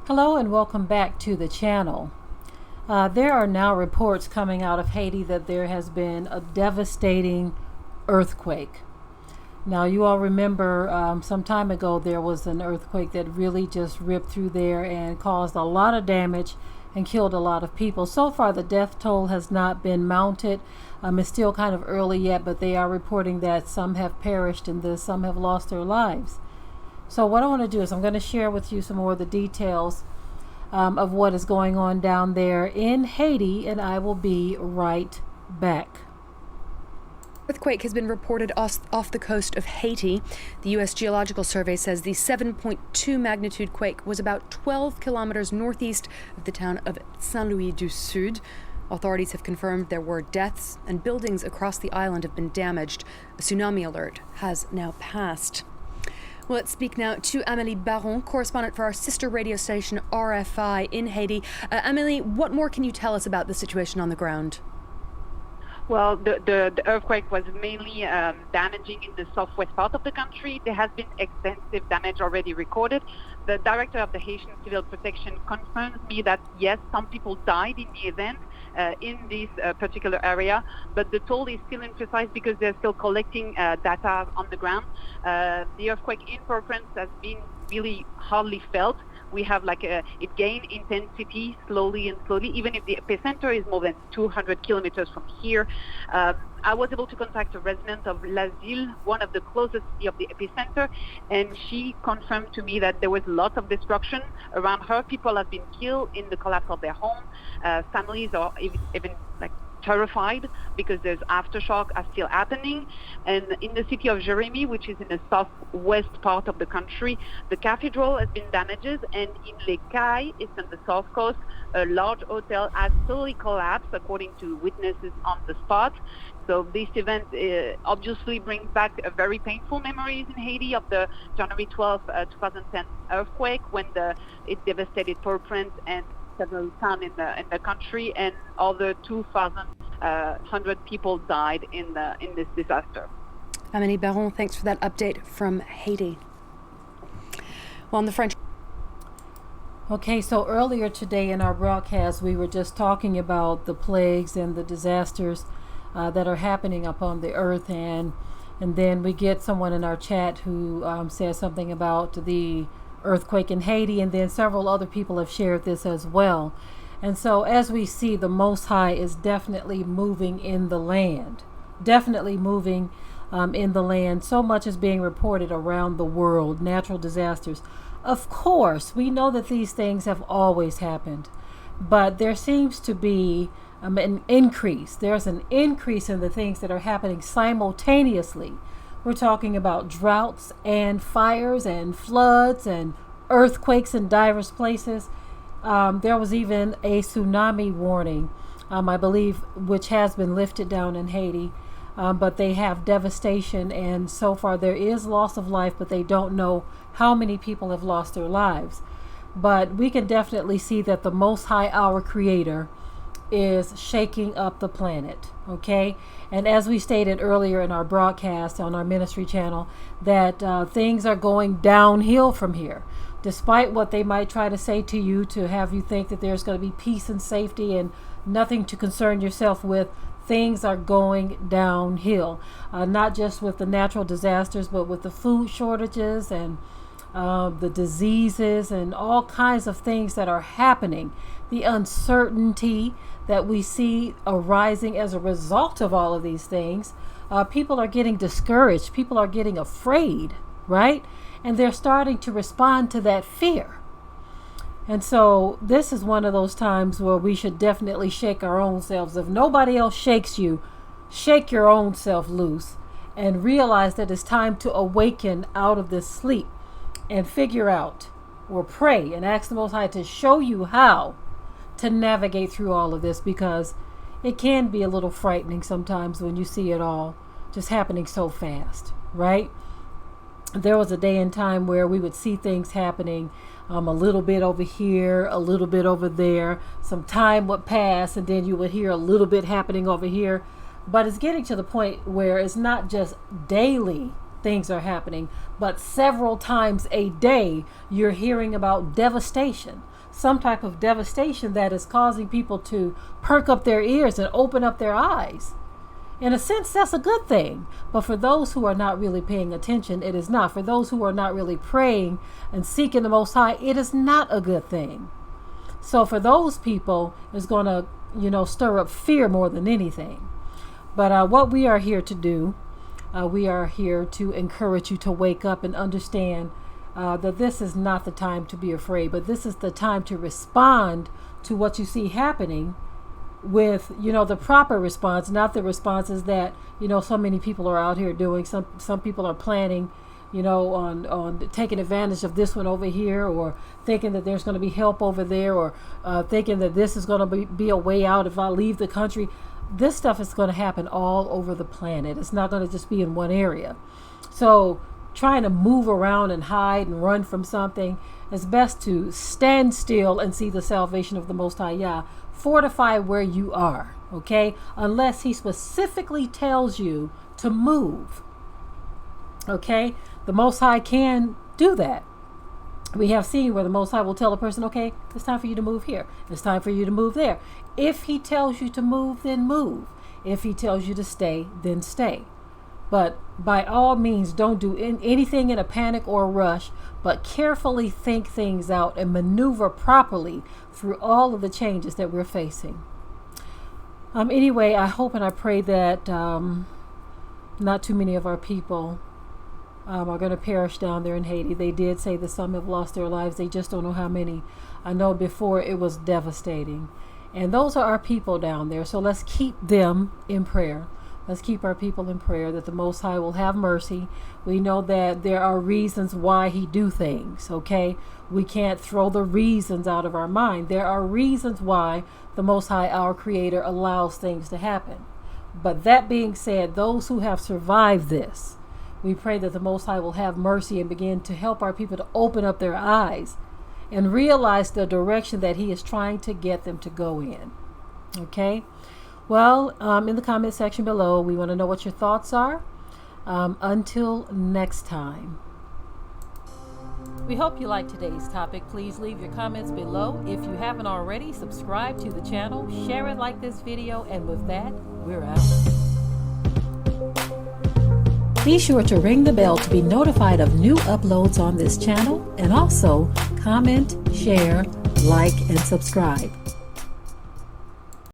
Hello and welcome back to the channel. There are now reports coming out of Haiti that there has been a devastating earthquake. Now you all remember some time ago there was an earthquake that really just ripped through there and caused a lot of damage and killed a lot of people. So far the death toll has not been mounted. It's still kind of early yet, but they are reporting that some have perished and some have lost their lives. So what I want to do is I'm going to share with you some more of the details of what is going on down there in Haiti, and I will be right back. Earthquake has been reported off the coast of Haiti. The U.S. Geological Survey says the 7.2 magnitude quake was about 12 kilometers northeast of the town of Saint-Louis-du-Sud. Authorities have confirmed there were deaths and buildings across the island have been damaged. A tsunami alert has now passed. Well, let's speak now to Amélie Baron, correspondent for our sister radio station RFI in Haiti. Amélie, what more can you tell us about the situation on the ground? Well, the earthquake was mainly damaging in the southwest part of the country. There has been extensive damage already recorded. The director of the Haitian Civil Protection confirms me that, yes, some people died in the event in this particular area, but the toll is still imprecise because they're still collecting data on the ground. The earthquake in Port-au-Prince has been really hardly felt. We have it gained intensity slowly, even if the epicenter is more than 200 kilometers from here. I was able to contact a resident of La Ville, one of the closest city of the epicenter, and she confirmed to me that there was lots of destruction around her. People have been killed in the collapse of their home. Families are even terrified because there's aftershock are still happening. And in the city of Jérémie, which is in the southwest part of the country, the cathedral has been damaged, and in Les Cayes, it's on the south coast, a large hotel has totally collapsed according to witnesses on the spot. So this event obviously brings back very painful memories in Haiti of the January 12, 2010 earthquake when it devastated Port-au-Prince and several towns in the country, and over 2,100 people died in this disaster. Amélie Baron, thanks for that update from Haiti. Well, on the French. Okay, so earlier today in our broadcast, we were just talking about the plagues and the disasters that are happening upon the earth, and then we get someone in our chat who says something about the earthquake in Haiti, and then several other people have shared this as well. And so as we see, the Most High is definitely moving in the land, So much is being reported around the world, natural disasters. Of course, we know that these things have always happened, but there seems to be an increase. There's an increase in the things that are happening simultaneously. We're talking about droughts and fires and floods and earthquakes in diverse places. There was even a tsunami warning, I believe, which has been lifted down in Haiti. But they have devastation, and so far there is loss of life, but they don't know how many people have lost their lives. But we can definitely see that the Most High, our Creator, is shaking up the planet, okay? And as we stated earlier in our broadcast on our ministry channel, that things are going downhill from here. Despite what they might try to say to you to have you think that there's going to be peace and safety and nothing to concern yourself with, things are going downhill. Not just with the natural disasters, but with the food shortages and the diseases and all kinds of things that are happening. The uncertainty that we see arising as a result of all of these things. People are getting discouraged. People are getting afraid, right? And they're starting to respond to that fear. And so this is one of those times where we should definitely shake our own selves. If nobody else shakes you, shake your own self loose and realize that it's time to awaken out of this sleep and figure out or pray and ask the Most High to show you how to navigate through all of this, because it can be a little frightening sometimes when you see it all just happening so fast, right? There was a day and time where we would see things happening a little bit over here, a little bit over there. Some time would pass and then you would hear a little bit happening over here. But it's getting to the point where it's not just daily things are happening, but several times a day you're hearing about devastation. some type of devastation that is causing people to perk up their ears and open up their eyes. In a sense, that's a good thing. But for those who are not really paying attention, it is not. For those who are not really praying and seeking the Most High, it is not a good thing. So for those people, it's going to, stir up fear more than anything. But what we are here to do, we are here to encourage you to wake up and understand that this is not the time to be afraid, but this is the time to respond to what you see happening with, the proper response, not the responses that, so many people are out here doing. Some people are planning, on taking advantage of this one over here, or thinking that there's going to be help over there, or thinking that this is going to be a way out if I leave the country. This stuff is going to happen all over the planet. It's not going to just be in one area. So trying to move around and hide and run from something, it's best to stand still and see the salvation of the Most High Yah. Fortify where you are, okay? Unless he specifically tells you to move, okay? The Most High can do that. We have seen where the Most High will tell a person, okay, it's time for you to move here. It's time for you to move there. If he tells you to move, then move. If he tells you to stay, then stay. But by all means, don't do anything in a panic or a rush, but carefully think things out and maneuver properly through all of the changes that we're facing. Anyway, I hope and I pray that not too many of our people are going to perish down there in Haiti. They did say that some have lost their lives. They just don't know how many. I know before it was devastating. And those are our people down there. So let's keep them in prayer. Let's keep our people in prayer that the Most High will have mercy. We know that there are reasons why he do things, okay? We can't throw the reasons out of our mind. There are reasons why the Most High, our Creator, allows things to happen. But that being said, those who have survived this, we pray that the Most High will have mercy and begin to help our people to open up their eyes and realize the direction that he is trying to get them to go in, okay? Well, in the comment section below, we want to know what your thoughts are. Until next time. We hope you liked today's topic. Please leave your comments below. If you haven't already, subscribe to the channel, share it like this video, and with that, we're out. Be sure to ring the bell to be notified of new uploads on this channel, and also comment, share, like, and subscribe.